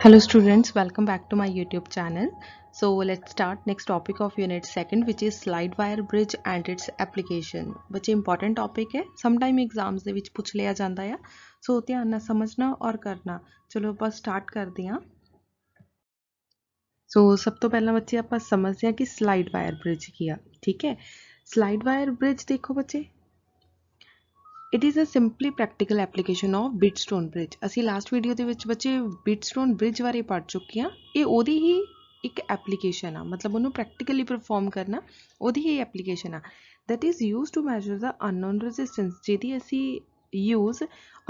Hello students, welcome back to my YouTube channel. So let's start next topic of unit second, which is slide wire bridge and its application. बच्चे important topic है, sometime exams ਦੇ ਵਿੱਚ ਪੁੱਛ ਲਿਆ ਜਾਂਦਾ ਆ, so ਧਿਆਨ ਨਾਲ ਸਮਝਣਾ ਔਰ ਕਰਨਾ। ਚਲੋ ਆਪਾਂ start ਕਰਦੇ ਹਾਂ। ਸੋ ਸਭ ਤੋਂ ਪਹਿਲਾਂ ਬੱਚੇ ਆਪਾਂ ਸਮਝਦੇ ਹਾਂ ਕਿ slide wire bridge ਕੀ ਆ, ਠੀਕ ਹੈ। slide wire bridge ਦੇਖੋ ਬੱਚੇ, It is a simply practical application of Bridgestone bridge. ਅਸੀਂ ਲਾਸਟ ਵੀਡੀਓ ਦੇ ਵਿੱਚ ਬੱਚੇ Bridgestone bridge ਬਾਰੇ ਪੜ੍ਹ ਚੁੱਕੇ ਹਾਂ। ਇਹ ਉਹਦੀ ਹੀ ਇੱਕ ਐਪਲੀਕੇਸ਼ਨ ਆ, ਮਤਲਬ ਉਹਨੂੰ ਪ੍ਰੈਕਟੀਕਲੀ ਪਰਫਾਰਮ ਕਰਨਾ ਉਹਦੀ ਹੀ ਐਪਲੀਕੇਸ਼ਨ ਆ। That is used to measure the unknown resistance, ਜਿਹਦੀ ਅਸੀਂ use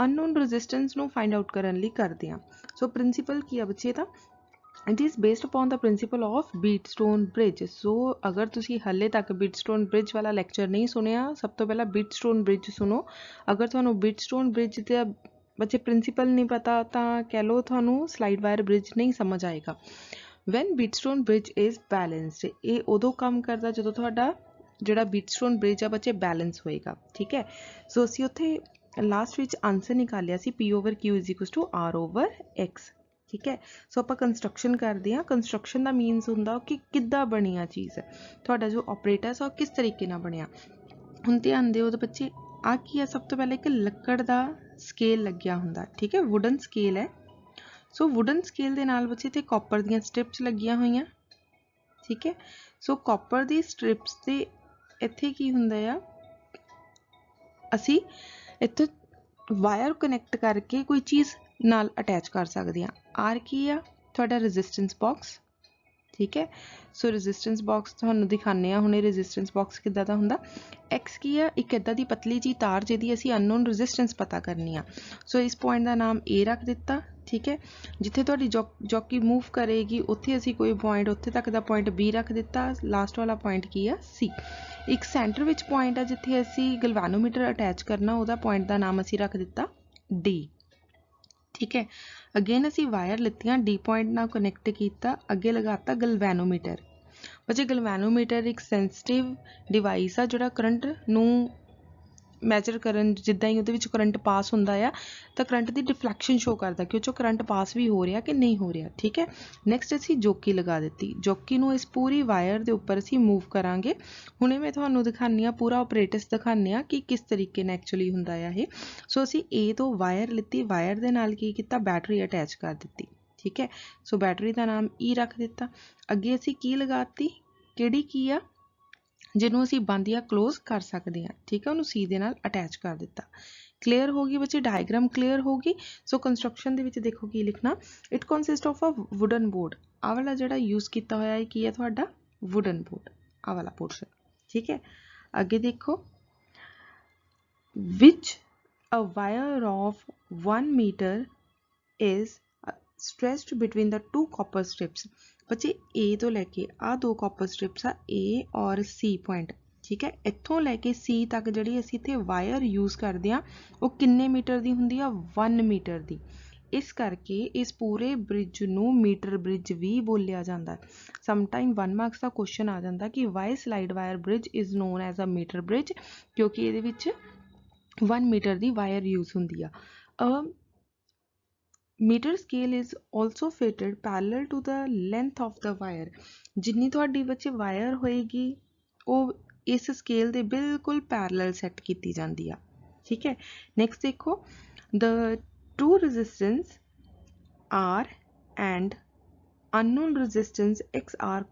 unknown resistance ਨੂੰ find out ਕਰਨ ਲਈ ਕਰਦੇ ਹਾਂ। ਸੋ ਪ੍ਰਿੰਸੀਪਲ ਕੀ ਆ ਬੱਚੇ ਦਾ, It is based upon the principle of Bridgestone bridge. So अगर तुसी हले तक Bridgestone bridge वाला lecture नहीं सुनिया, सब तो पहला Bridgestone bridge सुनो। अगर थानू Bridgestone bridge दा बच्चे principle नहीं पता ता कह लो थानू slide wire bridge नहीं समझ आएगा। When Bridgestone bridge is balanced, ये उदों काम करदा जदों तुहाडा ਜਿਹੜਾ Bridgestone bridge ਆ ਬੱਚੇ बैलेंस होएगा, ठीक है। सो ਅਸੀਂ ਉੱਥੇ लास्ट ਵਿੱਚ answer निकालिया C P over Q is equals to R over X, ठीक है। सो ਆਪਾਂ ਕੰਸਟਰਕਸ਼ਨ ਕਰਦੇ ਹਾਂ। ਕੰਸਟਰਕਸ਼ਨ ਦਾ ਮੀਨਸ ਹੁੰਦਾ ਕਿ ਕਿੱਦਾਂ ਬਣੀ ਆ ਚੀਜ਼, ਤੁਹਾਡਾ ਜੋ ਆਪਰੇਟਰਸ ਆ ਉਹ ਕਿਸ ਤਰੀਕੇ ਨਾਲ ਬਣਿਆ। ਹੁਣ ਧਿਆਨ ਦਿਓ ਤਾਂ ਬੱਚੇ, ਆ ਕੀ ਆ, ਸਭ ਤੋਂ ਪਹਿਲਾਂ ਇੱਕ ਲੱਕੜ ਦਾ ਸਕੇਲ ਲੱਗਿਆ ਹੁੰਦਾ, ਠੀਕ ਹੈ, ਵੁਡਨ ਸਕੇਲ ਹੈ। ਸੋ ਵੁਡਨ ਸਕੇਲ ਦੇ ਨਾਲ ਬੱਚੇ ਤੇ ਕਾਪਰ ਦੀਆਂ ਸਟ੍ਰਿਪਸ ਲੱਗੀਆਂ ਹੋਈਆਂ, ਠੀਕ ਹੈ। ਸੋ ਕਾਪਰ ਦੀ ਸਟ੍ਰਿਪਸ ਤੇ ਇੱਥੇ ਕੀ ਹੁੰਦਾ ਆ, ਅਸੀਂ ਇੱਥੇ ਵਾਇਰ ਕਨੈਕਟ ਕਰਕੇ ਕੋਈ ਚੀਜ਼ ਨਾਲ ਅਟੈਚ ਕਰ ਸਕਦੇ ਹਾਂ। ਆਰ ਕੀ ਆ, ਤੁਹਾਡਾ ਰੈਜ਼ਿਸਟੈਂਸ ਬਾਕਸ, ਠੀਕ ਹੈ। ਸੋ ਰੈਜ਼ਿਸਟੈਂਸ ਬਾਕਸ ਤੁਹਾਨੂੰ ਦਿਖਾਉਂਦੇ ਹਾਂ ਹੁਣੇ ਰੈਜ਼ਿਸਟੈਂਸ ਬਾਕਸ ਕਿੱਦਾਂ ਦਾ ਹੁੰਦਾ। ਐਕਸ ਕੀ ਆ, ਇੱਕ ਇੱਦਾਂ ਦੀ ਪਤਲੀ ਜੀ ਤਾਰ ਜਿਹਦੀ ਅਸੀਂ ਅਨਨੋਨ ਰੈਜ਼ਿਸਟੈਂਸ ਪਤਾ ਕਰਨੀ ਆ। ਸੋ ਇਸ ਪੁਆਇੰਟ ਦਾ ਨਾਮ ਏ ਰੱਖ ਦਿੱਤਾ, ਠੀਕ ਹੈ। ਜਿੱਥੇ ਤੁਹਾਡੀ ਜੋਕੀ ਮੂਵ ਕਰੇਗੀ ਉੱਥੇ ਅਸੀਂ ਕੋਈ ਪੁਆਇੰਟ, ਉੱਥੇ ਤੱਕ ਦਾ ਪੁਆਇੰਟ ਬੀ ਰੱਖ ਦਿੱਤਾ। ਲਾਸਟ ਵਾਲਾ ਪੁਆਇੰਟ ਕੀ ਆ, ਸੀ। ਇੱਕ ਸੈਂਟਰ ਵਿੱਚ ਪੁਆਇੰਟ ਆ ਜਿੱਥੇ ਅਸੀਂ ਗਲਵੈਨੋਮੀਟਰ ਅਟੈਚ ਕਰਨਾ, ਉਹਦਾ ਪੁਆਇੰਟ ਦਾ ਨਾਮ ਅਸੀਂ ਰੱਖ ਦਿੱਤਾ ਡੀ, ठीक है। अगेन असी वायर लित्तियां, डी पॉइंट नाल कनैक्ट किया, अगे लगाता गलवैनोमीटर। बच्चे गलवैनोमीटर एक सेंसिटिव डिवाइस आ जिहड़ा करंट नूं मैजर करन, जिद्दां ही उहदे विच करंट पास हुंदा आ तां करंट दी डिफ्लैक्शन शो करदा कि उह चों करंट पास भी हो रहा कि नहीं हो रहा, ठीक है। नैक्सट असी जोकी लगा दी, जोकी नूं इस पूरी वायर दे उपर असी मूव करांगे। हुणे मैं तुहानूं दिखानी आ, पूरा ऑपरेटस दिखाने आ कि किस तरीके नाल एक्चुअली हुंदा आ ये। सो असी ए तो वायर लित्ती, वायर दे नाल की कीता, बैटरी अटैच कर दित्ती, ठीक है। सो बैटरी का नाम ई रख दिता। अगे असी की लगाती, किहड़ी की आ ਜਿਹਨੂੰ ਅਸੀਂ ਬੰਦ ਜਾਂ ਕਲੋਜ਼ ਕਰ ਸਕਦੇ ਹਾਂ, ਠੀਕ ਹੈ, ਉਹਨੂੰ ਸੀ ਦੇ ਨਾਲ ਅਟੈਚ ਕਰ ਦਿੱਤਾ। ਕਲੀਅਰ ਹੋ ਗਈ ਬੱਚੇ, ਡਾਇਗਰਾਮ ਕਲੀਅਰ ਹੋ ਗਈ। ਸੋ ਕੰਸਟਰਕਸ਼ਨ ਦੇ ਵਿੱਚ ਦੇਖੋ ਕੀ ਲਿਖਣਾ, it consist of a wooden board. ਆਹ ਵਾਲਾ ਜਿਹੜਾ ਯੂਜ਼ ਕੀਤਾ ਹੋਇਆ ਹੈ ਕੀ ਹੈ ਤੁਹਾਡਾ, ਵੁਡਨ ਬੋਰਡ, ਆਹ ਵਾਲਾ ਪੋਰਸ਼ਨ, ਠੀਕ ਹੈ। ਅੱਗੇ ਦੇਖੋ, ਵਿਚ a wire of 1 metre is stretched between the two copper strips। बच्चे ए तो लैके आ दो कॉपर स्ट्रिप्स आ, ए और सी पॉइंट, ठीक है। इत्थों लैके सी तक जिहड़ी असीं इत्थे वायर यूज़ करदे आ वो किन्ने मीटर दी हुंदी आ, 1 मीटर दी। इस करके इस पूरे ब्रिज नूं मीटर ब्रिज भी बोलिया जांदा है। समटाइम 1 मार्क्स का क्वेश्चन आ जांदा कि why slide wire bridge is known as a metre bridge, क्योंकि इहदे विच 1 मीटर दी वायर यूज़ हुंदी आ। Metre scale is also fitted parallel to the length of the wire. जिन्नी तुहाडी बच्चे वायर होएगी वो इस स्केल दे बिल्कुल पैरेलल सैट की जाती है, ठीक है। नैक्सट देखो, the two resistance R and unknown resistance X are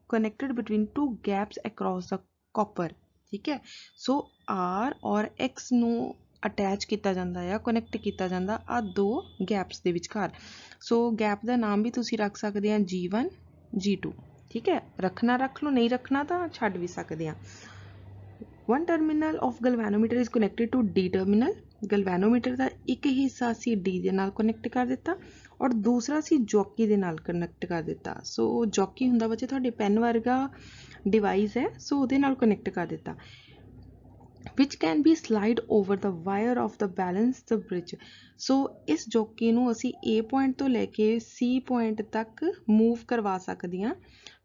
connected between two gaps across the copper, ठीक है। सो आर और एक्स नू अटैच किया जाता है, कनैक्ट किया जाता आ दो गैप्स के विचकार। सो गैप का नाम भी तुसी रख सकते हैं G1 G2, ठीक है। रखना रख लो, नहीं रखना तो छड्ड भी सकते हैं। One terminal of galvanometer is connected to D terminal. Galvanometer का एक हिस्सा असी डी के नाल कनैक्ट कर दिता और दूसरा असी जॉकी के नाल कनैक्ट कर दिता। सो जॉकी हुंदा बच्चे तुहाडे पेन वर्गा डिवाइस है, सो उहदे नाल कनैक्ट कर दिता, which can be slide over the wire of the balance the bridge। सो इस जोकी नूं असी A पॉइंट तो लैके C पॉइंट तक मूव करवा सकते हैं,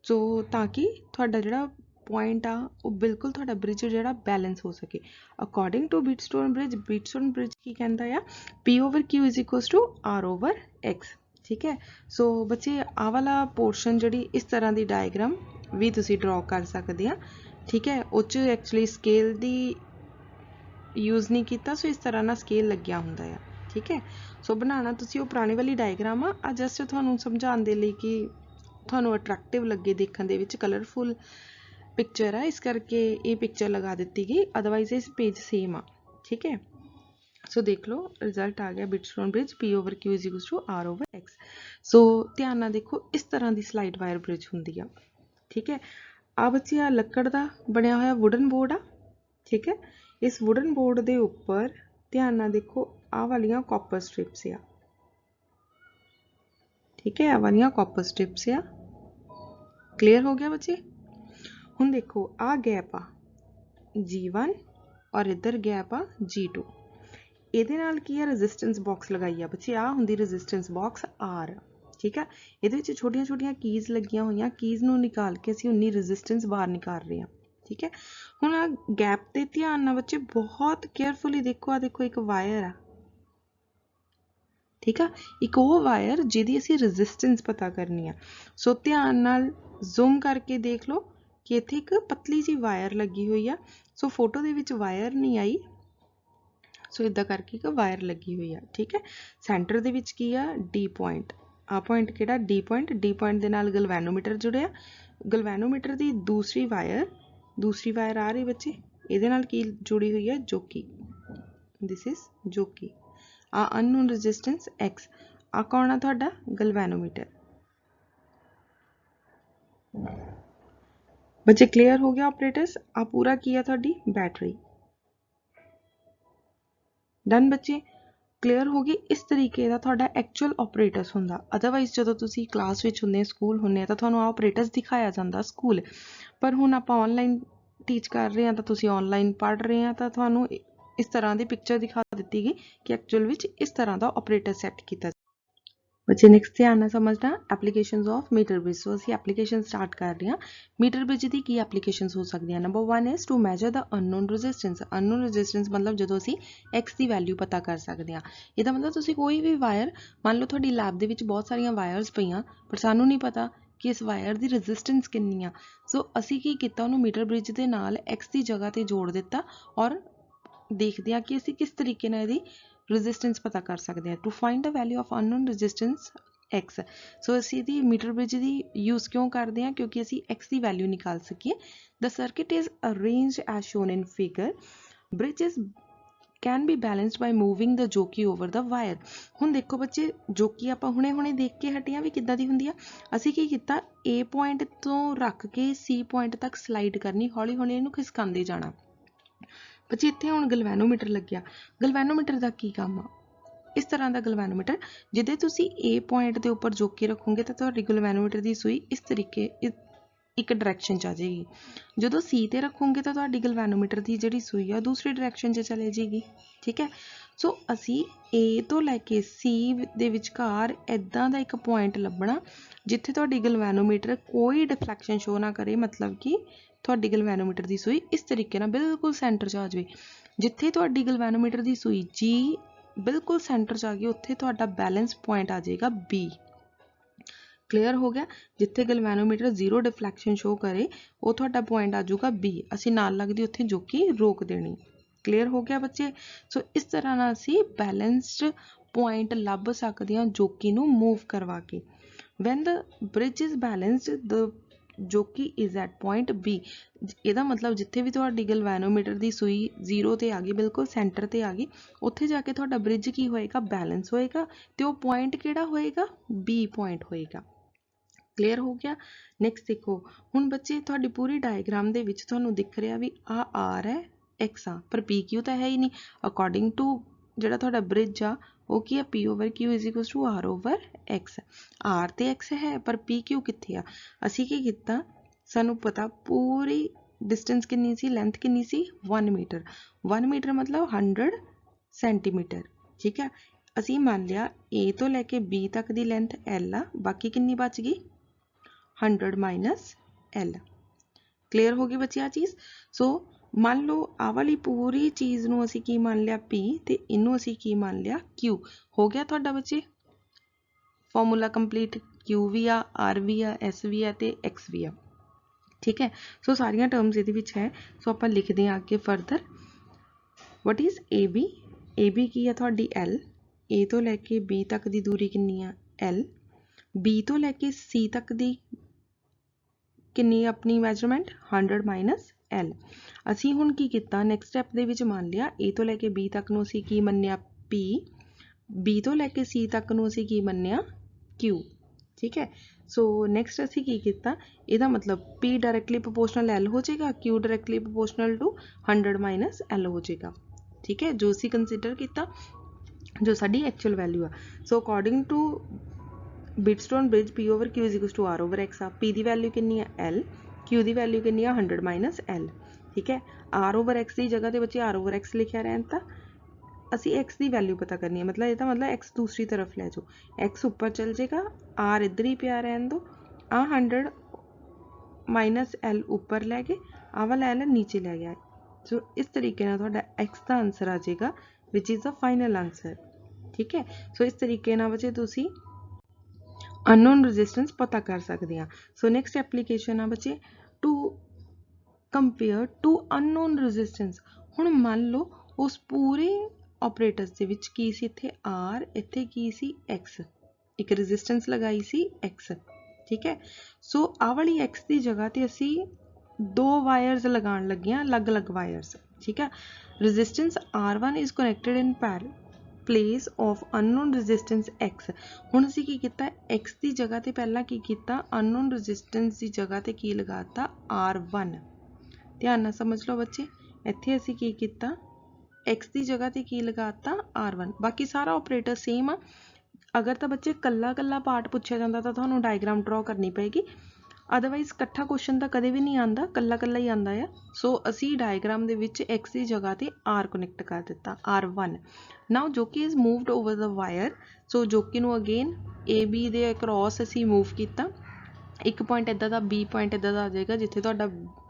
सो ताकि तुहाडा जिहड़ा पॉइंट आ वो बिल्कुल तुहाडा ब्रिज जिहड़ा बैलेंस हो सके। अकॉर्डिंग टू Bridgestone ब्रिज की कहंदा आ P over Q is equals to R over X, ठीक है। सो बच्चे आ वाला पोर्शन जी इस तरह की डायग्राम भी तुसी ड्रॉ कर सकते हैं, ठीक है। उस एक्चुअली स्केल की यूज़ नहीं किया, सो इस तरह ना स्केल लग्या हुंदा है, ठीक है। सो बनाना तुसी वो पुरानी वाली डायग्राम आ जस्ट तुहानूं समझाउण दे लई कि तुहानूं अट्रैक्टिव लगे देखण दे विच, कलरफुल पिक्चर है इस करके ये पिक्चर लगा दी गई, अदरवाइज इस पेज सेम आ, ठीक है। सो देख लो रिजल्ट आ गया Wheatstone bridge P over Q is equals to R over X। So ध्यान नाल देखो इस तरह की स्लाइड वायर ब्रिज हुंदी आ, ठीक है। आ बच्चे आ लक्कड़ का बनया होया वुडन बोर्ड आ, ठीक है। इस वुडन बोर्ड के उपर ध्यान नाल देखो आ वालियां कॉपर स्ट्रिप्स आ, ठीक है। आ वालियां कॉपर स्ट्रिप्स आ, क्लीयर हो गया बच्चे। हुण देखो आ गैप आ G1 और इधर गैप आ G2, ਇਹਦੇ ਨਾਲ ਕੀ ਹੈ ਰੈਜ਼ਿਸਟੈਂਸ ਬਾਕਸ ਲਗਾਈ ਆ ਬੱਚੇ, ਆ ਹੁੰਦੀ ਰੈਜ਼ਿਸਟੈਂਸ ਬਾਕਸ R, ਠੀਕ ਹੈ। ਇਹਦੇ ਵਿੱਚ ਛੋਟੀਆਂ ਛੋਟੀਆਂ ਕੀਜ਼ ਲੱਗੀਆਂ ਹੋਈਆਂ, ਕੀਜ਼ ਨੂੰ ਨਿਕਾਲ ਕੇ ਅਸੀਂ ਉਨੀ ਰੈਜ਼ਿਸਟੈਂਸ ਬਾਹਰ ਨਿਕਾਲ ਰਹੇ ਹਾਂ, ਠੀਕ ਹੈ। ਹੁਣ ਆ ਗੈਪ ਤੇ ਧਿਆਨ ਨਾਲ ਬੱਚੇ ਬਹੁਤ ਕੇਅਰਫੁਲੀ ਦੇਖੋ, ਆ ਦੇਖੋ ਇੱਕ ਵਾਇਰ ਆ, ਠੀਕ ਆ, ਇੱਕ ਉਹ ਵਾਇਰ ਜਿਹਦੀ ਅਸੀਂ ਰੈਜ਼ਿਸਟੈਂਸ ਪਤਾ ਕਰਨੀ ਆ। ਸੋ ਧਿਆਨ ਨਾਲ ਜ਼ੂਮ ਕਰਕੇ ਦੇਖ ਲਓ ਕਿ ਇੱਥੇ ਇੱਕ ਪਤਲੀ ਜੀ ਵਾਇਰ ਲੱਗੀ ਹੋਈ ਆ। ਸੋ ਫੋਟੋ ਦੇ ਵਿੱਚ ਵਾਇਰ ਨਹੀਂ ਆਈ, सो इदा करके एक वायर लगी हुई है, ठीक है। सेंटर दे विच की आ डी पॉइंट, आ पॉइंट किहड़ा डी पॉइंट, डी पॉइंट दे नाल गलवैनोमीटर जुड़िया, गलवैनोमीटर दी दूसरी वायर आ रही बच्चे, इहदे नाल की जुड़ी हुई है जोकी, दिस इज जोकी। आ अननोन रेजिस्टेंस X, आ कौन आ तुहाडा गलवैनोमीटर। बच्चे क्लीयर हो गया ऑपरेटर्स। आ पूरा की है तुहाडी बैटरी, डन बच्चे, क्लीयर हो गई। इस तरीके का तुहाडा एक्चुअल ऑपरेटर्स हुंदा, अदरवाइज जो तुसी क्लास विच हुंदे स्कूल हुंदे तो तुहानूं ऑपरेटर्स दिखाया जाता स्कूल, पर हुण आपां ऑनलाइन टीच कर रहे हैं तो तुसी ऑनलाइन पढ़ रहे हैं तो तुहानूं इस तरह की पिक्चर दिखा दी गई कि एक्चुअल विच इस तरह का ऑपरेटर सैट किया। बच्चे नेक्स्ट ध्यान नाल समझना एप्लीकेशनस ऑफ मीटर ब्रिज। सो असीं एप्लीकेशन स्टार्ट कर रहे हैं। मीटर ब्रिज की की एप्लीकेशनस हो सकती हैं। Number 1 is to measure the unknown resistance. Unknown resistance मतलब जो असीं एक्स की वैल्यू पता कर सकते हैं। इसका मतलब तुसीं कोई भी वायर, मान लो तुहाडी लैब दे विच बहुत सारियां वायर्स पईयां, पर सानूं नहीं पता कि इस वायर की रेजिस्टेंस कितनी आ। सो असीं की कीता, उहनूं मीटर ब्रिज के नाल एक्स की जगह पर जोड़ दिता और देखते हैं कि असीं किस तरीके नाल इहदी रेजिस्टेंस पता कर सकते हैं। To find the value of unknown resistance X, so असीं दी मीटर ब्रिज की यूज़ क्यों करते हैं, क्योंकि असीं एक्स की वैल्यू निकाल सकीए। The circuit is arranged as shown in figure. Bridge is can be balanced by moving the jockey over the wire. हुण देखो बच्चे, जोकी आपां हुणे हुणे देख के हटियां भी किद्दां दी हुंदी आ। असीं की कीता, ए पॉइंट तो रख के सी पॉइंट तक स्लाइड करनी, हौली हौली इहनूं खिसकांदे जाना। बच्चे इत्थे हुण गलवैनोमीटर लग्गिया, गलवैनोमीटर दा की काम आ, इस तरह का गलवैनोमीटर जिदे तुसी ए पॉइंट के उपर जोकी रखोगे तो तुहाडी गलवैनोमीटर की सूई इस तरीके एक डायरैक्शन आ जाएगी। जो सी ते रखोगे तो तुहाडी गलवैनोमीटर की जिहड़ी सूई आ दूसरी डायरैक्शन चले जाएगी, ठीक है। सो असी ए तो लैके सी दे विचकार इदां दा एक पॉइंट लभना जिथे तुहाडी गलवैनोमीटर कोई डिफ्लैक्शन शो ना करे, मतलब कि तुहाडी गलवैनोमीटर की सूई इस तरीके नाल बिल्कुल सेंटर च आ जाए। जिथे तुहाडी गलवैनोमीटर की सूई जी बिल्कुल सेंटर च आ गई, उत्थे तुहाडा बैलेंस पॉइंट आ जाएगा बी। क्लीयर हो गया। जिथे गलवैनोमीटर जीरो डिफ्लैक्शन शो करे वो तुहाडा पॉइंट आ जाऊगा बी, असीं नाल लगदी उत्थे जोकी रोक देनी। क्लीयर हो गया बच्चे। सो इस तरह नाल असीं बैलेंस्ड पॉइंट लभ सकदे हां जोकी नूं मूव करवा के। When the bridge is balanced the जोकी इज एट पॉइंट बी। ਇਹਦਾ मतलब जिथे भी तुहाडी गलवैनोमीटर की सूई जीरो ते आ गई, बिल्कुल सेंटर ते आ गई, उत्थे जाके तुहाडा ब्रिज की होएगा, बैलेंस होएगा, ते वो पॉइंट किहड़ा होएगा, बी पॉइंट होएगा। क्लीयर हो गया। नैक्सट देखो, हुण बच्चे तुहाडी पूरी डायग्राम दे विच तुहानूं दिख रहा भी आ आर है, एक्स आ, पर पी क्यू तो है ही नहीं। अकॉर्डिंग टू जिहड़ा तुहाडा ब्रिज आ वो की है, P over Q is equals to R over X. R ते एक्स है पर पी क्यू कित्थे आ। असीं की कीता, सानू पता पूरी डिस्टेंस कितनी सी, लेंथ कितनी सी, 1 मीटर। 1 मीटर मतलब 100 सेंटीमीटर, ठीक है। असीं मान लिया ए तो लैके बी तक की लेंथ एल आ, बाकी कितनी बच गई 100 माइनस एल। क्लीयर हो गई बच्चे आ चीज़। सो मान लो आ वाली पूरी चीज़ नूं असीं की मान लिया पी, ते इनू असीं की मान लिया क्यू। हो गया तुहाडा बच्चे। ਫਾਰਮੂਲਾ ਕੰਪਲੀਟ, Q ਵੀ ਆ, R ਵੀ ਆ, S ਵੀ ਆ ਤੇ X ਵੀ ਆ। ठीक है, सो सारिया टर्म्स ये है। सो आप लिखते हैं आगे further, what is A B की है थोड़ी L, A तो लैके B तक की दूरी कितनी है L, B तो लैके C तक की कितनी अपनी मैजरमेंट 100 माइनस L। असी हुण की किता नैक्सट स्टैप दे विच मान लिया A तो लैके B तक नूं असी की मन्निया P, B तो लैके C तक नूं असी की मन्निया Q। ठीक है, सो नैक्सट असी की किता, इहदा मतलब P डायरैक्टली प्रोपोर्शनल L हो जाएगा, Q directly proportional to 100 minus L हो जाएगा। ठीक है, जो असी कंसीडर किया जो साडी एक्चुअल वैल्यू आ। So according to Wheatstone bridge P over Q is equal to R over X आ। P की वैल्यू कितनी है L, Q की वैल्यू कितनी है 100 माइनस L। ठीक है, R ओवर X की जगह ते बच्चे R ओवर X लिखा रहन तां असी X की वैल्यू पता करनी है, मतलब यदा मतलब X दूसरी तरफ ले जाओ, X ऊपर चल जाएगा, R इधर ही पिया रहन दो, आ 100 माइनस L ऊपर लै गए, आ वाला L नीचे लै गया। सो इस तरीके नाल तुहाडा X का आंसर आ जाएगा which is the final answer. ठीक है, सो इस तरीके नाल बच्चे तुसी अननोन रेजिस्टेंस पता कर सकते हैं। सो नैक्सट एप्लीकेशन आ बच्चे to compare to unknown resistance. हुण मान लो उस पूरे ऑपरेटर्स दे विच की सी इत्थे R, इत्थे की सी X, एक रेजिस्टेंस लगाई सी X। ठीक है, सो आ वाली X की जगह ते असी दो वायर्स लगान लगे हैं, अलग अलग वायर्स। ठीक है, resistance R1 is connected in place of unknown resistance X। हुण असी की कीता, X की जगह ते पहला की कीता, अननोन रेजिस्टेंस की जगह ते की लगाता R1। ध्यान नाल समझ लो बच्चे, इत्थे असी की कीता X की जगह ते की लगाता R1। बाकी सारा ऑपरेटर सेम आ। अगर तो बच्चे कल्ला कल्ला पार्ट पूछा जाता तो तुहानूं डायग्राम ड्रॉ करनी पेगी, अदरवाइज कट्ठा क्वेश्चन तो कदे भी नहीं आता, कल्ला कल्ला ही आता है। सो असी डायग्राम दे विच X की जगह ते R कनैक्ट कर दिता, R1। Now jockey is moved over the wire, so jockey नूं अगेन A B दे अक्रॉस असी मूव किया, एक पॉइंट इदा का B पॉइंट इदा का आ जाएगा जिथे तुहाडा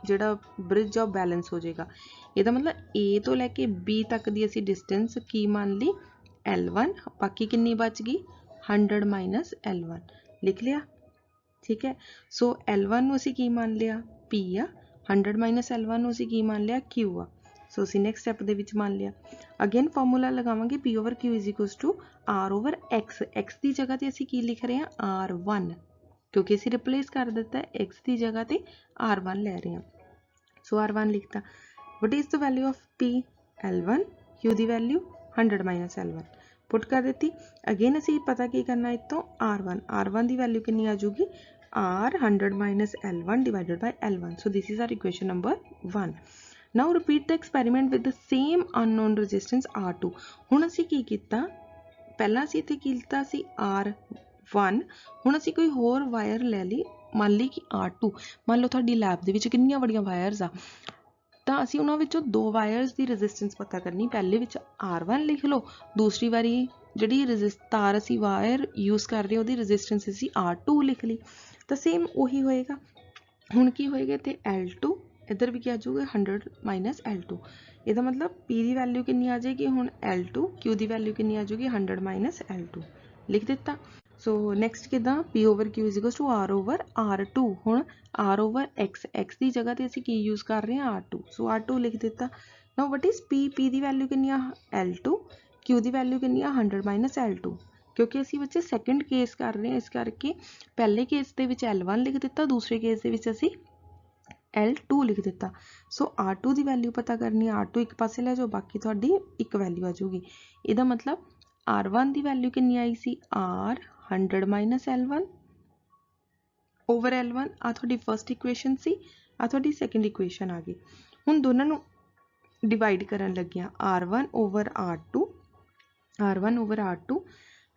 जिहड़ा ब्रिज आ बैलेंस हो जाएगा। ਇਹਦਾ मतलब A तो लैके B तक की असी डिस्टेंस की मान ली L1, बाकी कितनी बच गई 100 माइनस L1 लिख लिया। ठीक है, सो L1 नूं असी की मान लिया P आ, 100 माइनस L1 नूं असी की मान लिया Q आ। सो असी नैक्सट स्टैप दे विच मान लिया, अगेन फॉर्मूला लगावांगे P over Q is equal to R over X। X की जगह ते असी की लिख रहे हैं R1, क्योंकि असी रिप्लेस कर दिता है X की जगह ते R1 ले रहे हैं। सो R1 लिखता, what is the value of P L1, Q की वैल्यू 100 माइनस L1 पुट कर दी। अगेन असी पता की करना इतों R1 की वैल्यू कितनी आ जाऊगी R 100 minus L1 divided by L1। So this is R equation number 1। Now repeat the experiment with the same unknown resistance R2। हुण असी की कीता, पहला असी इत्थे कीता सी R1, हुण असी कोई होर वायर ले ली, मान ली कि R2। मान लो तुहाडी लैब दे विच कितनियां बड़ियां वायर्स आ, तो असी उन्हां विचों दो वायर्स की रेजिस्टेंस पता करनी। पहले विच R1 लिख लो, दूसरी वारी जिहड़ी तार असी वायर यूज़ कर रहे उहदी रेजिस्टेंस असी R2 लिख ली। तो सेम उही होएगा, हुण की होएगा इत्थे L2, इधर भी क्या आ जाऊगा 100 माइनस L2। इसदा मतलब P की वैल्यू कितनी आ जाएगी हुण L2, Q की वैल्यू कितनी आ जाएगी 100 माइनस L2 लिख दिता। सो नैक्सट किदा P over Q is equal to R over R2। हुण R ओवर X की जगह ते असी की यूज़ कर रहे हैं R2, सो R2 लिख दिता। नाउ वट इज़ P की वैल्यू कितनी आ L2, Q की वैल्यू कितनी आ 100 माइनस L2, क्योंकि असी बच्चे सैकेंड केस कर रहे हैं, इस करके पहले केस दे विच L1 लिख दिता, दूसरे केस दे विच असी L2 लिख दिता। सो R2 की वैल्यू पता करनी है, R2 एक पासे ले जाओ, बाकी तुहाडी एक वैल्यू आ जाऊगी। इहदा मतलब R1 की वैल्यू कितनी आई सी R 100 minus L1 over L1, आ तुहाडी फर्स्ट इक्वेशन सी, आ तुहाडी सैकेंड इक्वेशन आ गई। हुण दोनों नूं डिवाइड करन लगे R1 over R2, R1 over R2।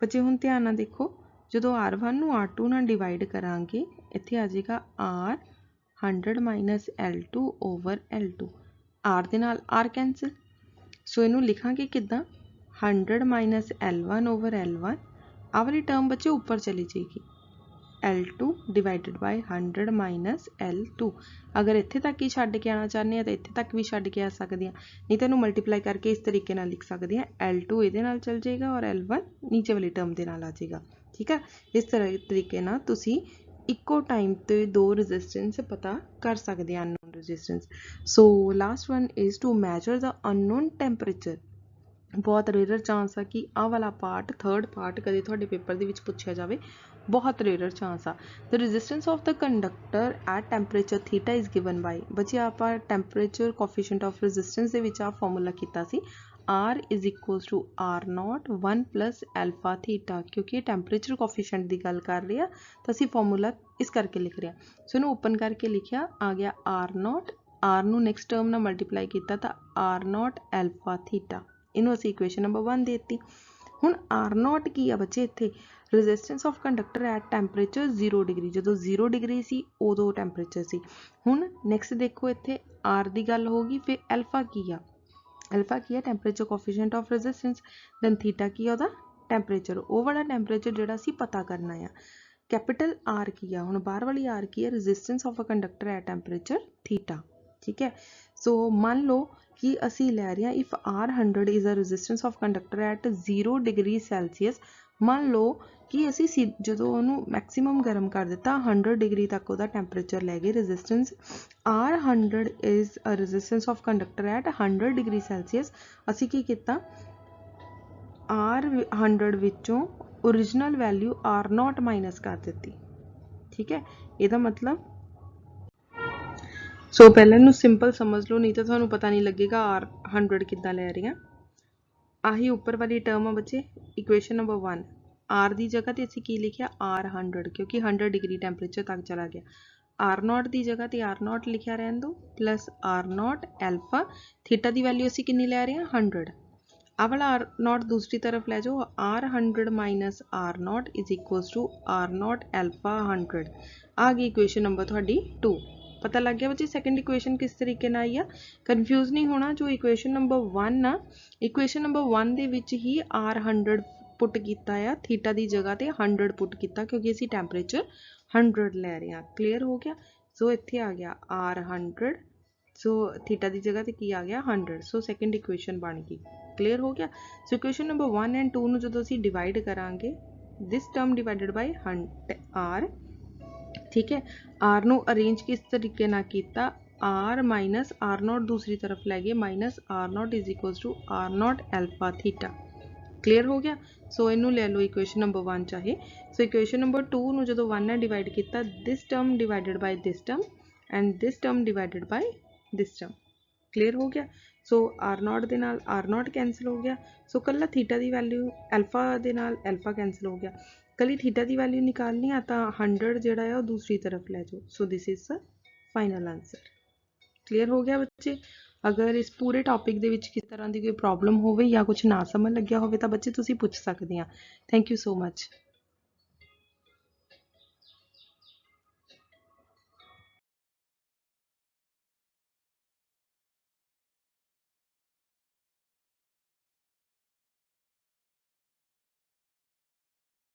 बच्चे हुण ध्यान नाल देखो, जदों R1 नूं R2 नाल डिवाइड करांगे इत्थे आ जाएगा R 100 minus L2 over L2, R दे नाल R कैंसल। सो इनू लिखांगे किद्दां 100 माइनस L1 ओवर L1, आ वाली टर्म बच्चे ऊपर चली जाएगी, L2 divided by 100 minus L2। अगर इत्थे तक ही छड्ड के आना चाहते हैं तो इत्थे तक भी छड्ड के आ सकते हैं, नहीं तो इनू मल्टीप्लाई करके इस तरीके नाल लिख सकते हैं, L2 इहदे नाल चल जाएगा और L1 नीचे वाली टर्म दे नाल आ जाएगा। ठीक है। इस तरह तरीके नाल तुसी इक्को टाइम ते दो रेजिस्टेंस पता कर सकते हैं unknown resistance. So last one is to measure the unknown temperature. बहुत रेयर चांस आ कि आह वाला पार्ट थर्ड पार्ट कदे तुहाडे पेपर दे विच पुछया जावे, बहुत रेयर चांस आ। The resistance of the conductor at temperature theta is given by, बच्चे आपां टैंपरेचर कोफिशिएंट ऑफ रेजिस्टेंस दे विच आ फॉर्मूला कीता सी R is equals to R0 1 plus alpha theta, क्योंकि टैंपरेचर कोफिशिएंट की गल कर रहे हैं तो असी फॉर्मूला इस करके लिख रहे हैं। सो इन्हूं ओपन करके लिखिया आ गया R0, R नूं नैक्सट टर्म नाल मल्टीप्लाई किया तो R0 एल्फा थीटा, इनू असी इक्वेशन नंबर 1 देती। हुण R0 की आ बच्चे इत्थे resistance of conductor at temperature 0 degree, जो 0 डिग्री सी उदों टैंपरेचर सी। हुण नैक्सट देखो इत्थे R की गल होगी, फिर एल्फा की आ, एल्फा की है temperature coefficient of resistance, then theta की है टैंपरेचर, वो वाला टैंपरेचर जोड़ा सी पता करना है। कैपिटल आर की है, हुण बाहर वाली आर की है resistance of a conductor at temperature theta, ठीक है। सो मान लो कि असी लै रहे हैं if R100 is a resistance of conductor at 0 degree Celsius. मान लो कि असी जो मैक्सीमम गर्म कर दिता 100 डिग्री तक वह टैंपरेचर लै गए resistance. R100 is a resistance of conductor at 100 degree Celsius. असी की किया R100 विचों ओरिजिनल वैल्यू R0 माइनस कर दी, ठीक है। यदा मतलब सो पहले इनू सिंपल समझ लो, नहीं तो थानू पता नहीं लगेगा R100 किद्दां लै रही हैं। आही उपर वाली टर्म है बच्चे इक्वेशन नंबर 1, R की जगह तो असी की लिखिया R100, क्योंकि 100 डिग्री टैंपरेचर तक चला गया। R0 की जगह तो R0 लिखिया रहन दो प्लस R0 एल्फा, थीटा की वैल्यू असी कितनी लै रहे हैं 100। आ वाला R0 दूसरी तरफ लै जाओ, R100 minus R0 is equals to R0 alpha 100। आ गई इक्वेशन नंबर थोड़ी 2। पता लग गया बच्चे सेकंड इक्वेशन किस तरीके ना आई आ। कन्फ्यूज नहीं होना, जो इक्वेशन नंबर 1 ना, इक्वेशन नंबर 1 दे विच ही R100 पुट किया है, थीटा की जगह ते 100 पुट किया, क्योंकि असी टैंपरेचर 100 लै रहे हैं। क्लीयर हो गया। सो इत्थे आ गया R100, सो थीटा की जगह ते की आ गया 100, सो सेकंड इक्वेशन बन गई। क्लीयर हो गया। सो इक्वेशन नंबर 1 एंड 2 जो असी डिवाइड करांगे, this term divided by R, ठीक है। R नू अरेंज किस तरीके ना किया, R माइनस R0 दूसरी तरफ लै गए, minus R0 is equals to R0 alpha theta. Clear हो गया। सो इनू ले लो इक्वेशन नंबर 1 चाहे। सो इक्वेशन नंबर 2 नू जो 1 ने डिवाइड किया, this term divided by this term and this term divided by this term. Clear हो गया। सो R0 दे नाल R0 कैंसल हो गया। सो कल्ला थीटा की वैल्यू एल्फा दे नाल एल्फा कैंसल हो गया। कली थीटा की वैल्यू निकालनी आ तो 100 जोड़ा है दूसरी तरफ लै जाओ। सो this is the final answer. Clear हो गया बच्चे। अगर इस पूरे टॉपिक दे विच किस तरह की कोई प्रॉब्लम हो या कुछ ना समझ लग्या हो तो बच्चे तुसीं पुछ सकते हैं। Thank you so much.